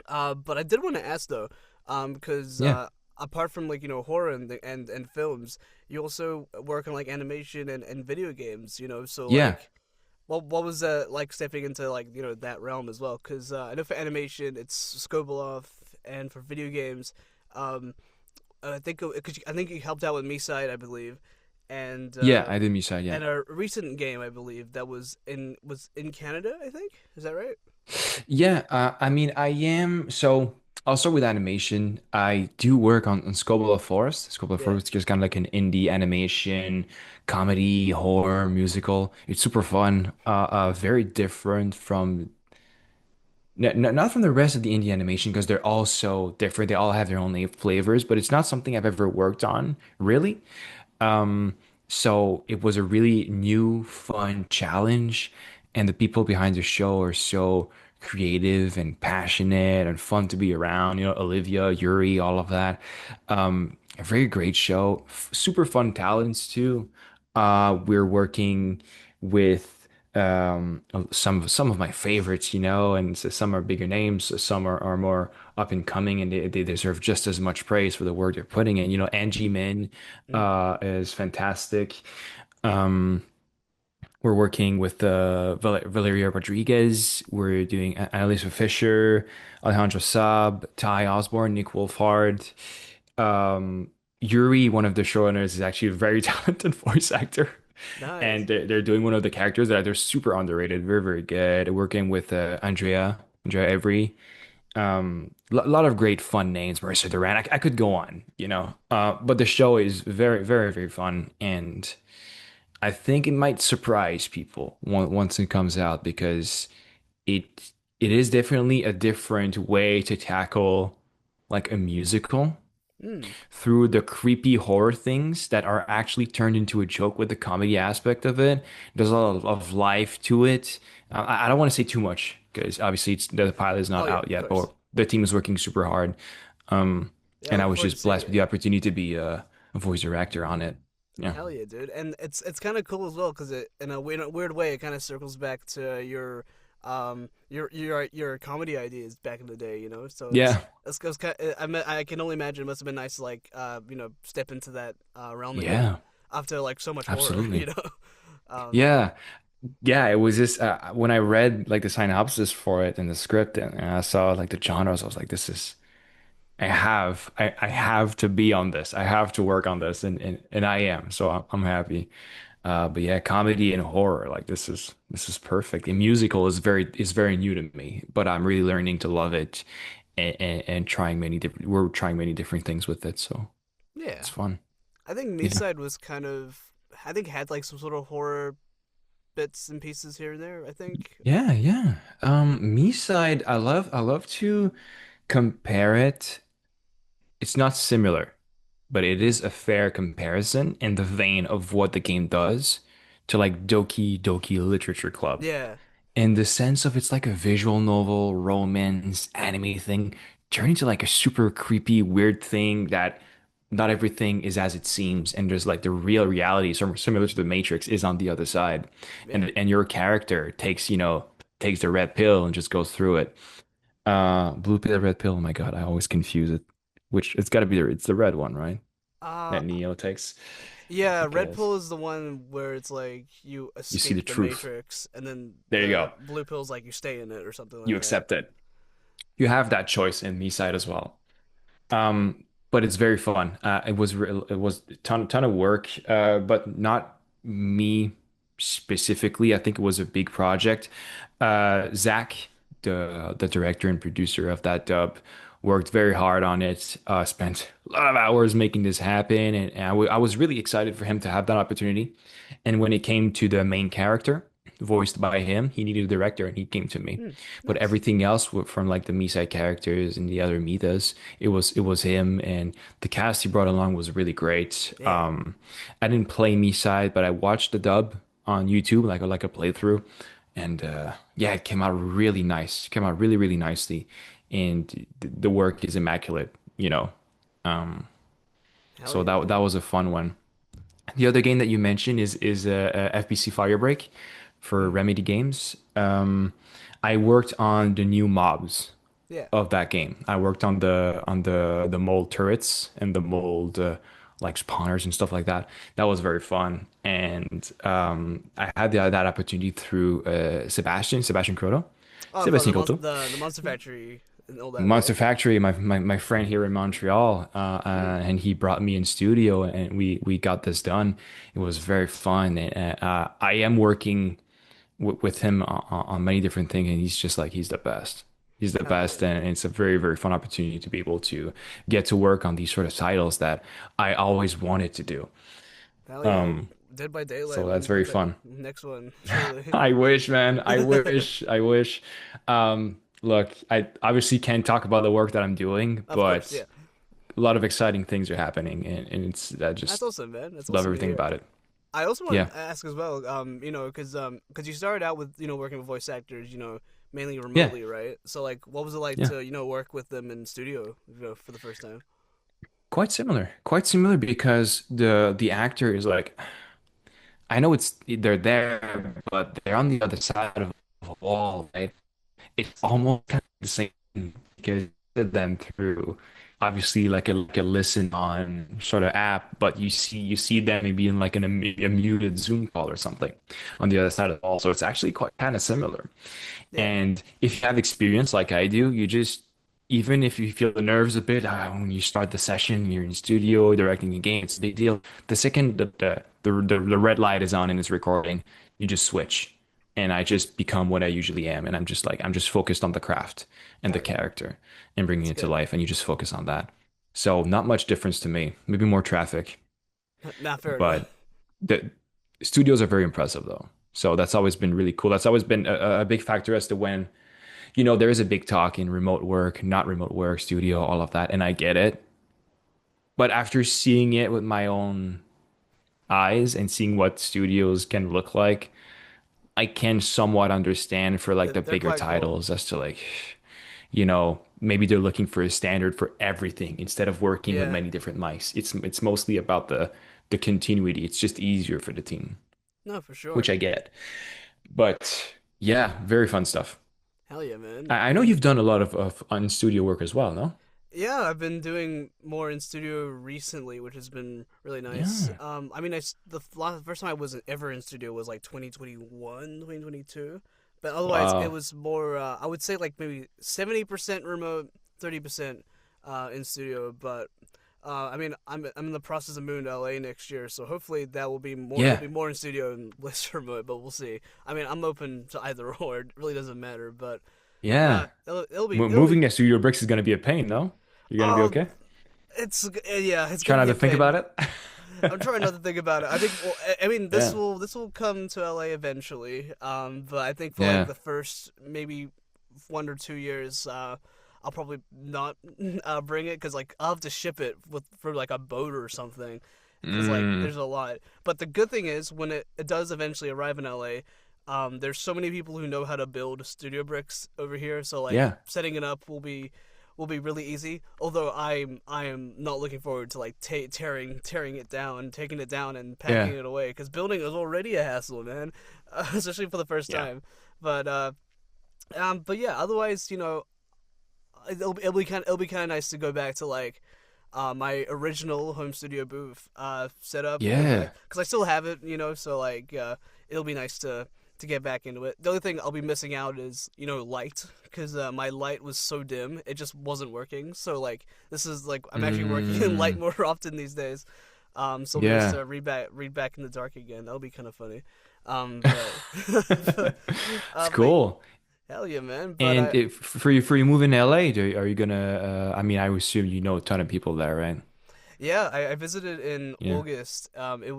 Mm, But I did want to ask though, because yeah. apart from like horror and films, you also work on like animation and video games. So Yeah. like what was like stepping into like that realm as well? Because I know for animation it's Skobeloff, and for video games, um, I think you helped out with Me-Side, I believe, and Yeah, I did Misa, yeah. and a recent game I believe that was in Canada. I think is that right? Yeah, I mean, I am. So I'll start with animation. I do work on Scobola Forest. Scobola Yeah. Forest is just kind of like an indie animation, comedy, horror, musical. It's super fun. Very different from not from the rest of the indie animation because they're all so different. They all have their own flavors, but it's not something I've ever worked on, really. Um, so it was a really new, fun challenge, and the people behind the show are so creative and passionate and fun to be around. Olivia, Yuri, all of that. A very great show. Super fun talents too. We're working with some of my favorites, and so some are bigger names, so some are more up and coming, and they deserve just as much praise for the work they're putting in. Angie Min Mm. is fantastic. Um, we're working with Valeria Rodriguez. We're doing Annalisa Fisher, Alejandro Saab, Ty Osborne, Nick Wolfhard. Um, Yuri, one of the showrunners, is actually a very talented voice actor. And Nice. they're doing one of the characters that they're super underrated, very, very good. Working with Andrea Avery. Lot of great fun names, Marissa Duran. I could go on. But the show is very, very, very fun, and I think it might surprise people once it comes out because it is definitely a different way to tackle like a musical Mm. through the creepy horror things that are actually turned into a joke with the comedy aspect of it. There's a lot of life to it. I don't want to say too much because obviously the pilot is Oh not yeah, out of yet, course. but the team is working super hard. Um, Yeah, I and I look was forward to just seeing blessed with it. the opportunity to be a voice director on it. Yeah. Hell yeah, dude! And it's kind of cool as well because it in a weird way it kind of circles back to your comedy ideas back in the day. So Yeah. it's kind I can only imagine it must have been nice to like step into that realm again Yeah. after like so much horror. Absolutely. Um, Yeah. Yeah, it was just when I read like the synopsis for it and the script and I saw like the genres, I was like, this is I have to be on this. I have to work on this and I am. So I'm happy. But yeah, comedy and horror, like this is perfect. The musical is very new to me, but I'm really learning to love it and we're trying many different things with it, so yeah, it's fun. I think Yeah. Side was kind of I think had like some sort of horror bits and pieces here and there. I think. Yeah, yeah. Me side, I love to compare it. It's not similar, but it is a fair comparison in the vein of what the game does to like Doki Doki Literature Club. Yeah, In the sense of it's like a visual novel, romance, anime thing, turned into like a super creepy, weird thing that not everything is as it seems, and there's like the real reality, similar to the Matrix, is on the other side, yeah. and your character takes the red pill and just goes through it. Blue pill, red pill. Oh my God, I always confuse it. Which it's got to be it's the red one, right? Uh, That Neo takes, I Yeah, Red guess. Pill is the one where it's like you You see the escape the truth. Matrix, and then There you the go. Blue Pill's like you stay in it or something like You that. accept it. You have that choice in me side as well. But it's very fun. It was a ton of work, but not me specifically. I think it was a big project. Zach, the director and producer of that dub, worked very hard on it. Spent a lot of hours making this happen, and I was really excited for him to have that opportunity. And when it came to the main character, voiced by him, he needed a director, and he came to me. Hmm, But nice. everything else from like the Misai characters and the other Mitas, it was him, and the cast he brought along was really great. Yeah. I didn't play Misai, but I watched the dub on YouTube, like a playthrough, and yeah, it came out really nice. It came out really, really nicely. and the work is immaculate, you know. Um, Hell so yeah, that man. was a fun one. The other game that you mentioned is FBC Firebreak for Mm. Remedy Games. I worked on the new mobs Yeah. of that game. I worked on the mold turrets and the mold like spawners and stuff like that. That was very fun, and I had that opportunity through Sebastian Croto, Oh, for Sebastian Croto. the Monster Factory and all that, right? Monster Factory, my friend here in Montreal, Mm. and he brought me in studio, and we got this done. It was very fun. And, I am working with him on many different things, and he's just like he's the best. He's the Hell best, yeah. and it's a very fun opportunity to be able to get to work on these sort of titles that I always wanted to do. Hell yeah. Um, Dead by Daylight, so man. that's very When's that fun. next one? Surely. I wish, man. I wish. I wish. Look, I obviously can't talk about the work that I'm doing, Of course, but yeah. a lot of exciting things are happening, and it's I That's just awesome, man. That's love awesome to everything hear. about it. I also want Yeah, to ask as well, because you started out with working with voice actors, mainly yeah, remotely, right? So like, what was it like yeah. to work with them in studio, for the first time? Quite similar. Quite similar because the actor is like I know they're there, but they're on the other side of a wall, right? It's almost kind of the same because you did them through obviously like a listen on sort of app, but you see them maybe in like a muted Zoom call or something on the other side of the wall. So it's actually quite kind of similar. Yeah, And if you have experience like I do, you just, even if you feel the nerves a bit, when you start the session, you're in studio directing a game, it's a big deal. The second the red light is on and it's recording, you just switch. And I just become what I usually am. And I'm just focused on the craft and the hell yeah, character and bringing that's it to good. life. And you just focus on that. So not much difference to me. Maybe more traffic, Not fair enough. but the studios are very impressive though. So that's always been really cool. That's always been a big factor as to when there is a big talk in remote work, not remote work, studio, all of that, and I get it. But after seeing it with my own eyes and seeing what studios can look like, I can somewhat understand for like the They're bigger quite cool. titles as to like, maybe they're looking for a standard for everything instead of working with Yeah, many different mics. It's mostly about the continuity. It's just easier for the team, no, for sure. which I get. But yeah, very fun stuff. Hell yeah, man. I know And you've done a lot of on studio work as well, no? yeah, I've been doing more in studio recently, which has been really nice. Yeah. I mean, first time I was ever in studio was like 2021, 2022. But otherwise, it Wow. was more. I would say like maybe 70% remote, 30% in studio. But I mean, I'm in the process of moving to LA next year, so hopefully that will be more. It'll Yeah. be more in studio and less remote. But we'll see. I mean, I'm open to either or. It really doesn't matter. But Yeah. it'll be. Moving next to your bricks is gonna be a pain, no? You're gonna be Oh, okay? yeah, it's Try gonna not be to a think pain. about it. I'm trying not to think about it. I think. Well, I mean, Yeah. this will come to LA eventually. But I think for like Yeah. the first maybe 1 or 2 years, I'll probably not bring it because like I'll have to ship it for like a boat or something. Because like Mm. there's a lot. But the good thing is when it does eventually arrive in LA, there's so many people who know how to build studio bricks over here. So like Yeah. setting it up will be really easy. Although I am not looking forward to like tearing it down, taking it down and packing Yeah. it away because building is already a hassle, man, especially for the first Yeah. time. But but yeah, otherwise, it'll be kind of nice to go back to like my original home studio booth setup with like Yeah. because I still have it, so like it'll be nice to get back into it. The only thing I'll be missing out is light because my light was so dim it just wasn't working. So like this is like I'm actually working in light Mm. more often these days. So it'll be nice Yeah. to read back in the dark again. That'll be kind of funny. But It's but cool. hell yeah, man. But And if for you move in LA, are you gonna I mean I would assume you know a ton of people there, right? yeah, I visited in Yeah. August. It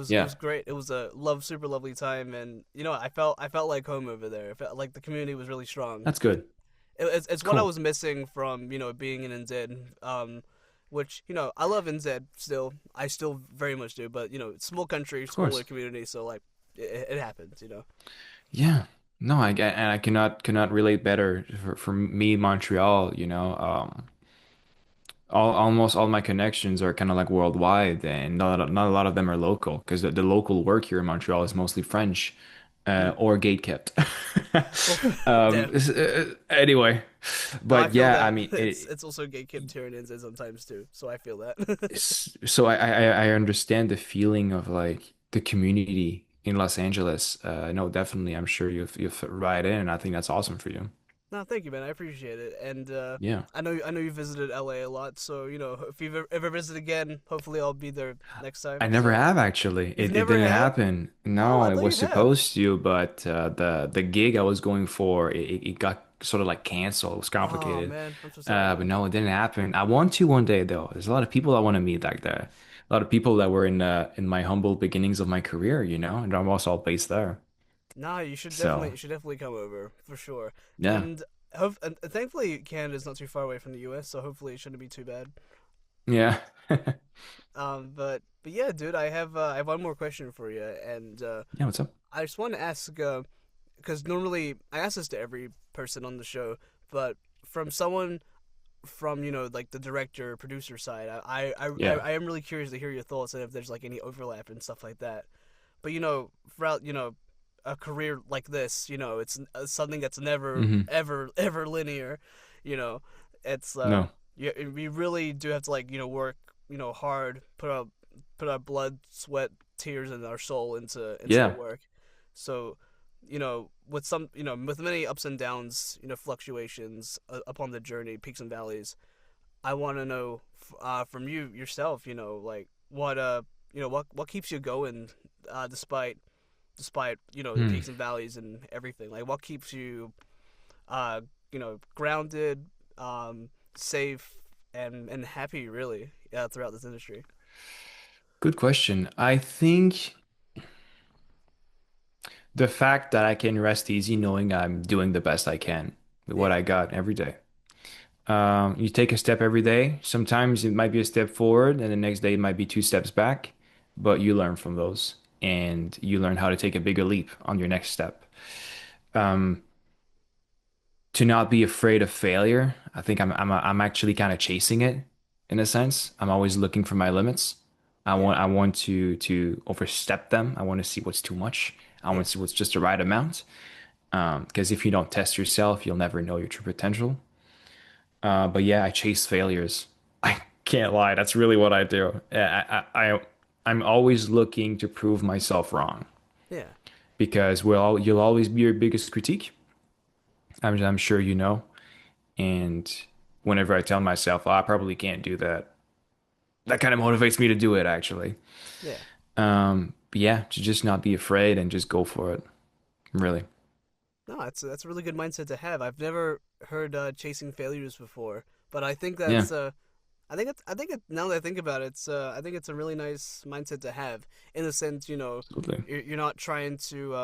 Yeah. was great. It was a super lovely time, and I felt like home over there. I felt like the community was really strong. That's good. It's what I Cool. was missing from being in NZ. Which I love NZ still. I still very much do. But it's small country, Of smaller course. community, so like it happens. Yeah. No, and I cannot relate better for me, Montreal, you know. Almost all my connections are kind of like worldwide, and not a lot of them are local because the local work here in Montreal is mostly French, Hmm? or gate kept. Oh, damn. Anyway, No, I but feel yeah, I that. mean, It's also gatekept Tyranids sometimes too, so I feel that. so I understand the feeling of like the community in Los Angeles. No, definitely, I'm sure you've right in, and I think that's awesome for you. No, thank you, man. I appreciate it. And Yeah. I know you visited LA a lot, so if you've ever visit again, hopefully I'll be there next time. I never So have actually. you've It never didn't have? happen. Oh, No, I it thought was you have. supposed to, but the gig I was going for it got sort of like canceled. It was Oh complicated. man, I'm so sorry. But no, it didn't happen. I want to one day though. There's a lot of people I want to meet like there. A lot of people that were in my humble beginnings of my career, you know, and I'm also all based there. Nah, So you should definitely come over for sure. yeah, And and thankfully Canada's not too far away from the U.S., so hopefully it shouldn't be too bad. yeah, But yeah, dude, I have one more question for you, and yeah. What's up? I just want to ask because normally I ask this to every person on the show, but from someone from like the director producer side, Yeah. I am really curious to hear your thoughts and if there's like any overlap and stuff like that. But throughout a career like this, it's something that's never Hmm. ever linear. You know, it's No. we really do have to like work hard, put our blood, sweat, tears, and our soul into the Yeah. work. So with some with many ups and downs, fluctuations upon the journey, peaks and valleys. I want to know from you yourself, like what keeps you going despite the Hmm. peaks and valleys and everything. Like what keeps you grounded, safe, and happy really throughout this industry. Good question. I think the fact that I can rest easy knowing I'm doing the best I can with what Yeah, I got every day. You take a step every day. Sometimes it might be a step forward, and the next day it might be two steps back, but you learn from those and you learn how to take a bigger leap on your next step. Um, to not be afraid of failure, I think I'm actually kind of chasing it in a sense. I'm always looking for my limits. yeah, I want to overstep them. I want to see what's too much. I want yeah, to see what's just the right amount. Because if you don't test yourself, you'll never know your true potential. But yeah, I chase failures. I can't lie. That's really what I do. I'm always looking to prove myself wrong yeah, because you'll always be your biggest critique. I'm sure you know. And whenever I tell myself, oh, I probably can't do that, that kind of motivates me to do it actually. yeah. But yeah, to just not be afraid and just go for it. Really. No, that's a really good mindset to have. I've never heard chasing failures before, but Yeah, I think now that I think about it, I think it's a really nice mindset to have in the sense, absolutely. you're not trying to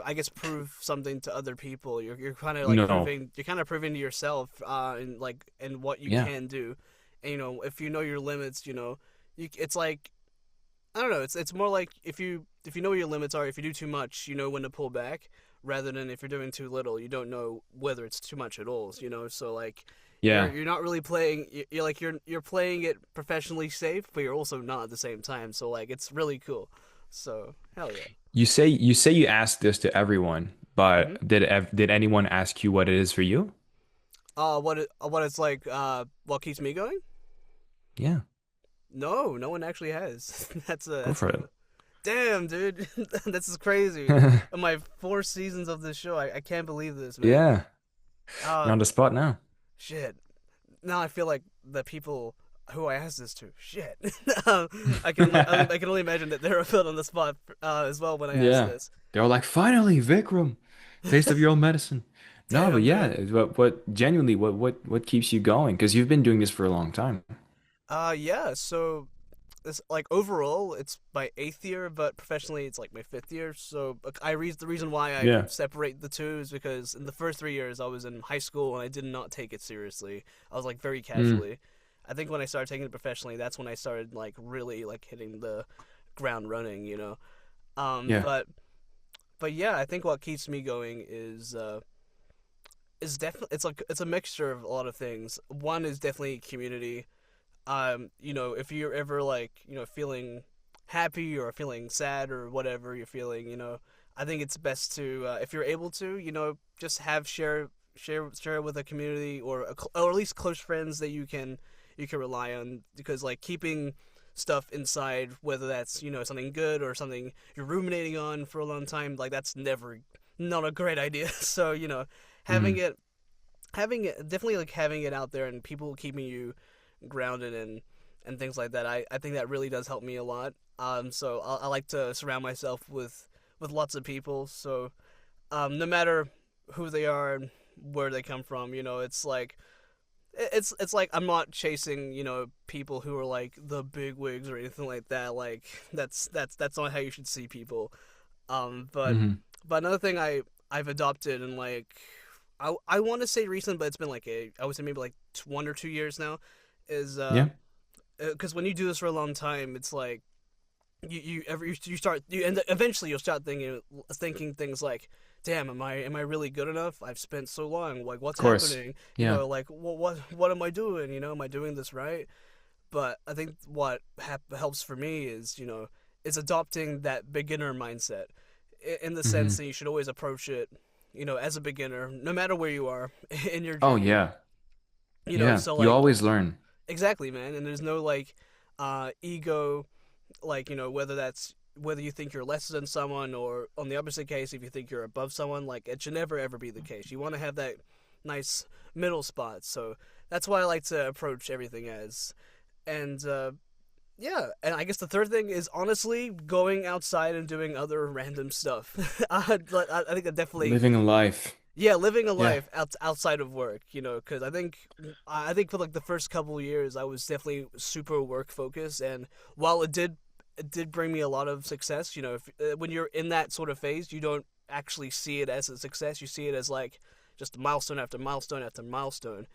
I guess prove something to other people. You're kind of like No. proving to yourself and like and what you Yeah. can do. And if you know your limits, it's like I don't know, it's more like if you know what your limits are, if you do too much, you know when to pull back rather than if you're doing too little, you don't know whether it's too much at all, So like Yeah. you're not really playing you're like you're playing it professionally safe, but you're also not at the same time. So like it's really cool. So, hell yeah. You say you ask this to everyone, but Mhm. did anyone ask you what it is for you? What it's like what keeps me going? Yeah, No, no one actually has. go for it. damn, dude. This is crazy. In my 4 seasons of this show, I can't believe this, man. Yeah, Uh you're on the spot now. shit. Now I feel like the people who I asked this to, shit. I can only imagine that they're put on the spot as well when I asked Yeah, this. they were like, finally, Vikram, taste of your own medicine. No, but Damn, yeah, dude. what genuinely, what keeps you going? Because you've been doing this for a long time. Yeah, so this like overall it's my 8th year, but professionally it's like my 5th year. So like, the reason why I Yeah. separate the two is because in the first 3 years I was in high school and I did not take it seriously. I was like very Mm, casually. I think when I started taking it professionally, that's when I started like really like hitting the ground running. yeah. But but yeah, I think what keeps me going is definitely it's a mixture of a lot of things. One is definitely community. If you're ever like, feeling happy or feeling sad or whatever you're feeling, I think it's best to, if you're able to, just have share with a community or or at least close friends that you can rely on, because like keeping stuff inside, whether that's something good or something you're ruminating on for a long time, like that's never not a great idea. So having Hmm. it having it definitely, like having it out there and people keeping you grounded and things like that. I think that really does help me a lot. So I like to surround myself with lots of people. So no matter who they are and where they come from, it's like I'm not chasing people who are like the big wigs or anything like that. Like that's not how you should see people. But Hmm. another thing I've adopted, and like I want to say recent, but it's been like I would say maybe like 1 or 2 years now, is Yeah, because when you do this for a long time, it's like you start you end eventually you'll start thinking things like, damn, am I really good enough? I've spent so long, like what's of course. happening? Yeah. Like what am I doing? Am I doing this right? But I think what helps for me is adopting that beginner mindset, in the sense Hmm. that you should always approach it, as a beginner, no matter where you are in your Oh journey. yeah. Yeah. So You like, always learn. exactly, man. And there's no like ego, like whether you think you're less than someone, or on the opposite case, if you think you're above someone, like it should never ever be the case. You want to have that nice middle spot. So that's why I like to approach everything as. And yeah, and I guess the third thing is honestly going outside and doing other random stuff. I think that definitely, Living a life. yeah, living a Yeah. life outside of work, because I think for like the first couple of years I was definitely super work focused, and while it did bring me a lot of success, when you're in that sort of phase, you don't actually see it as a success. You see it as like just milestone after milestone after milestone.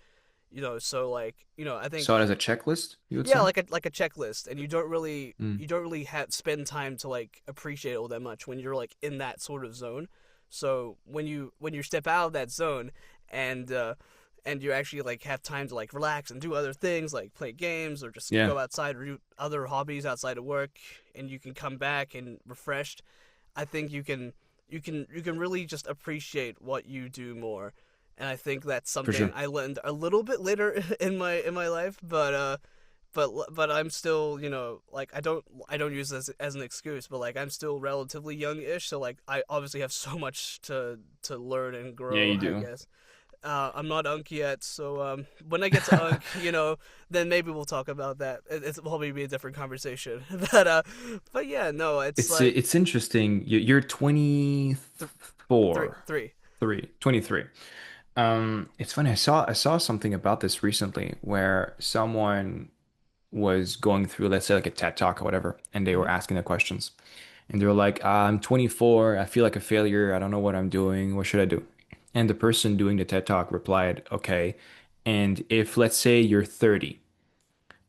So like, I think, So as a checklist, you would yeah, say? like a checklist, and you don't really Mm. you don't really have spend time to like appreciate it all that much when you're like in that sort of zone. So when you step out of that zone, and you actually like have time to like relax and do other things like play games or just Yeah, go outside or do other hobbies outside of work, and you can come back and refreshed, I think you can really just appreciate what you do more. And I think that's for something sure. I learned a little bit later in my life, but I'm still, like I don't use this as an excuse, but like I'm still relatively young-ish, so like I obviously have so much to learn and Yeah, grow, you I do. guess. I'm not Unk yet, so when I get to Unk, then maybe we'll talk about that. It's probably be a different conversation, but yeah, no, it's like It's interesting. You're th- 24, three. 23. It's funny. I saw something about this recently where someone was going through, let's say, like a TED Talk or whatever, and they Mm-hmm. were asking the questions. And they were like, I'm 24. I feel like a failure. I don't know what I'm doing. What should I do? And the person doing the TED Talk replied, okay. And if, let's say, you're 30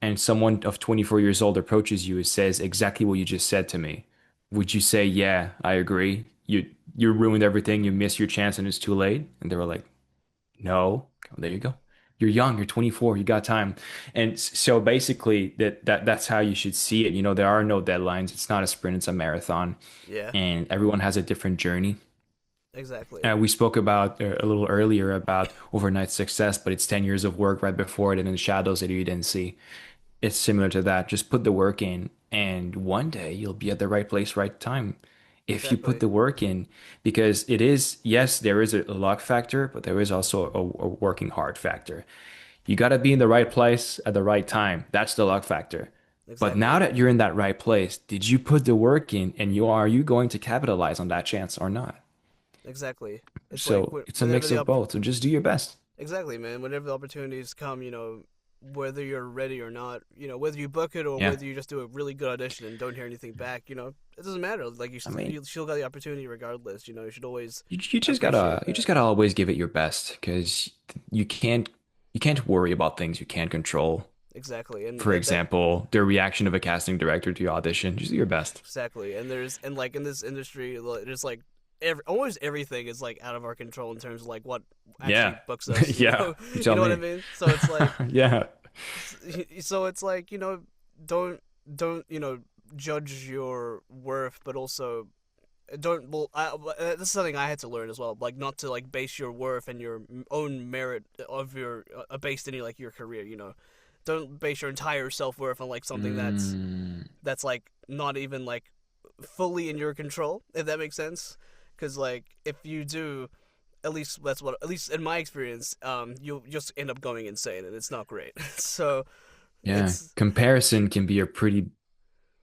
and someone of 24 years old approaches you and says exactly what you just said to me, would you say, yeah, I agree? You ruined everything. You missed your chance and it's too late. And they were like, no. Well, there you go. You're young, you're 24, you got time. And so basically that's how you should see it. There are no deadlines. It's not a sprint, it's a marathon. Yeah, And everyone has a different journey. exactly, We spoke about a little earlier about overnight success, but it's 10 years of work right before it and in the shadows that you didn't see. It's similar to that. Just put the work in, and one day you'll be at the right place, right time. If you put exactly, the work in, because it is, yes, there is a luck factor, but there is also a working hard factor. You got to be in the right place at the right time. That's the luck factor. But now exactly, that you're in that right place, did you put the work in, and are you going to capitalize on that chance or not? exactly. It's like So it's a whenever mix the of both. So just do your best. exactly, man. Whenever the opportunities come, whether you're ready or not, whether you book it or Yeah. whether you just do a really good audition and don't hear anything back, it doesn't matter. Like I mean, you still got the opportunity regardless. You should always you just appreciate gotta you that. just gotta always give it your best because you can't you can't worry about things you can't control. Exactly, and For example, the reaction of a casting director to your audition. Just do your best. exactly, and like in this industry, there's like almost everything is like out of our control in terms of like what actually Yeah. books us. Yeah. You You tell know what I me. mean. So it's like, Yeah. so it's like don't don't judge your worth, but also don't well this is something I had to learn as well, like not to like base your worth and your own merit of your based in like your career, don't base your entire self-worth on like something Mm, that's like not even like fully in your control, if that makes sense, because like if you do, at least in my experience, you'll just end up going insane and it's not great. So yeah. it's Comparison can be a pretty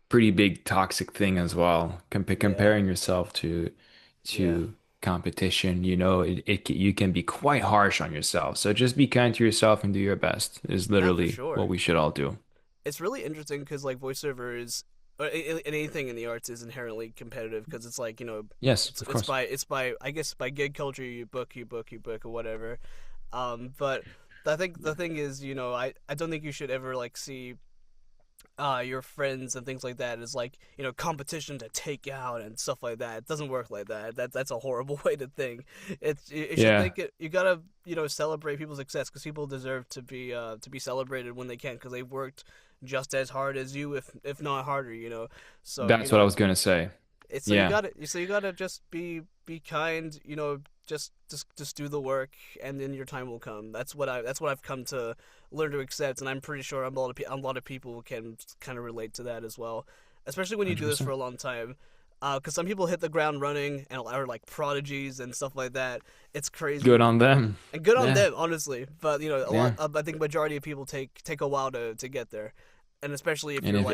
big toxic thing as well. yeah, Comparing yourself yeah, to competition, you can be quite harsh on yourself. So just be kind to yourself and do your best is not for literally what sure. we should all do. It's really interesting because like voiceover is anything in the arts is inherently competitive because it's like Yes, it's of it's course. by it's by I guess by gig culture, you book or whatever. But I think the thing is, I don't think you should ever like see your friends and things like that as like competition to take out and stuff like that. It doesn't work like that. That's a horrible way to think. You should Yeah, think it. You gotta celebrate people's success because people deserve to be celebrated when they can because they've worked just as hard as you, if not harder. So that's what I was gonna say. so Yeah, you gotta just be kind. Just do the work, and then your time will come. That's what I've come to learn to accept, and I'm pretty sure a lot of people can kind of relate to that as well, especially when you do this for 100%. a long time. Because some people hit the ground running and are like prodigies and stuff like that. It's Good crazy, on them. and good on Yeah, them, honestly. But a lot. yeah. I think majority of people take a while to get there, and especially And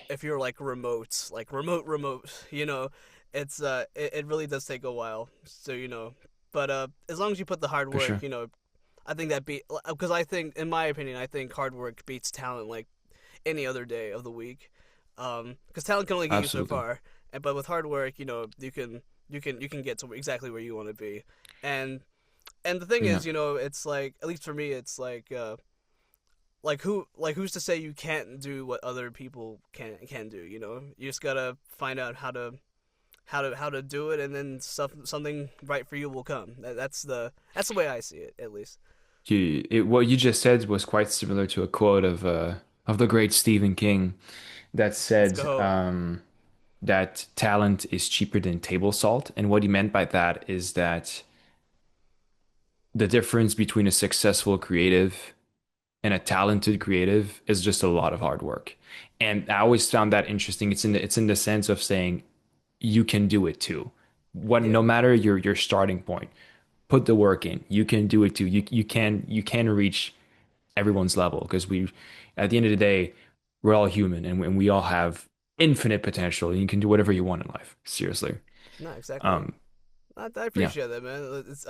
if you're like remote, remote. It really does take a while. So but as long as you put the hard for work, sure. I think that beat because I think in my opinion, I think hard work beats talent like any other day of the week. Because talent can only get you so Absolutely. far, but with hard work, you can get to exactly where you want to be, and the thing Yeah. is, it's like at least for me, it's who's to say you can't do what other people can do? You just gotta find out how to do it, and then something right for you will come. That's the way I see it, at least. What you just said was quite similar to a quote of the great Stephen King that Let's said go. that talent is cheaper than table salt. And what he meant by that is that the difference between a successful creative and a talented creative is just a lot of hard work. And I always found that interesting. It's in the sense of saying you can do it too. Yeah. No matter your starting point, put the work in. You can do it too. You can reach everyone's level because we at the end of the day we're all human and we all have infinite potential and you can do whatever you want in life. Seriously. No, exactly. Um, I yeah. appreciate that, man. It's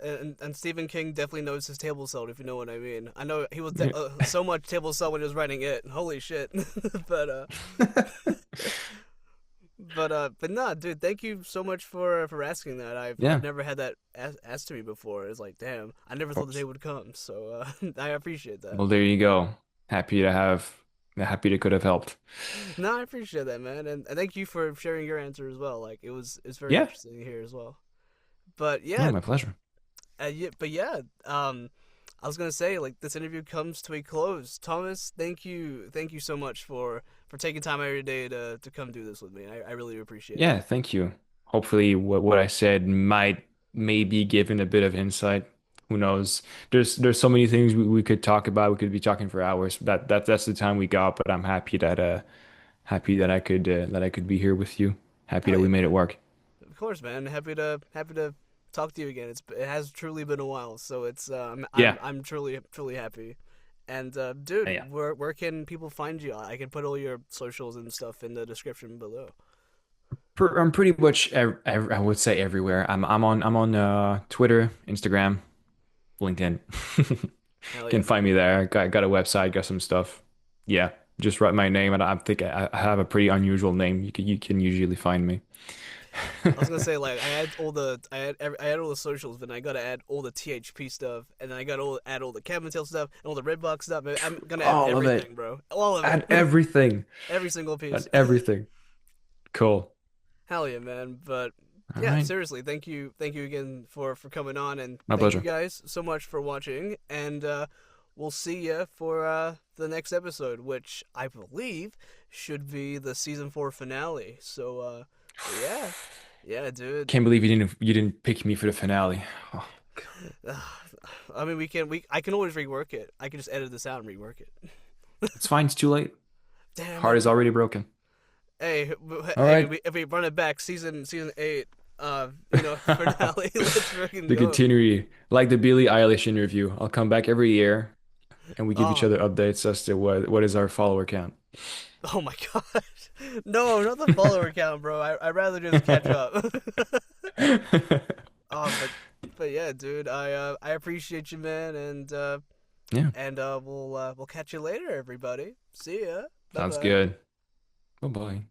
and Stephen King definitely knows his table salt, if you know what I mean. I know he was so much table salt when he was writing it. Holy shit! but but nah, dude. Thank you so much for asking that. I've Yeah, never had that asked to me before. It's like, damn, I never of thought the day course. would come. So I appreciate that. Well, there you go. Happy to could have helped. No, I appreciate that, man, and thank you for sharing your answer as well. Like it's very Yeah. interesting to hear as well. But Yeah, yeah, my pleasure. I was gonna say like this interview comes to a close. Thomas, thank you so much for taking time out of your day to come do this with me. I really appreciate it. Yeah, thank you. Hopefully what I said might maybe given a bit of insight. Who knows? There's so many things we could talk about. We could be talking for hours. That's the time we got, but I'm happy that I could be here with you. Happy Hell that we yeah, made it man. work. Of course, man. Happy to talk to you again. It has truly been a while, so it's Yeah. I'm truly happy. And dude, Yeah. where can people find you? I can put all your socials and stuff in the description below. I'm pretty much I would say everywhere. I'm on Twitter, Instagram, LinkedIn. Hell Can yeah. find me there. Got a website, got some stuff. Yeah, just write my name, and I think I have a pretty unusual name. You can usually find me. I was gonna say like I had all the socials, but I gotta add all the THP stuff, and then I gotta add all the Cabin Tail stuff and all the Redbox stuff. I'm gonna add All of everything, it. bro. All of it, Add everything. every single Add piece. everything. Cool. Hell yeah, man. But All Yeah, right. seriously, thank you again for coming on, and My thank you pleasure. guys so much for watching. And we'll see you for the next episode, which I believe should be the season 4 finale. So yeah, yeah, dude. Can't believe you didn't pick me for the finale. Oh, I mean, I can always rework it. I can just edit this out and rework it. it's fine. It's too late. Damn Heart it. is already broken. Hey, All hey, right. if we run it back, season 8, finale. Let's freaking The go. continuity, like the Billie Eilish interview. I'll come back every year and we give each Oh, other updates as to what is our follower count. oh my gosh. No, not the follower count, bro. I'd rather just catch up. Oh, but yeah, dude. I appreciate you, man, Yeah, and we'll catch you later, everybody. See ya. Bye sounds bye. good. Bye bye.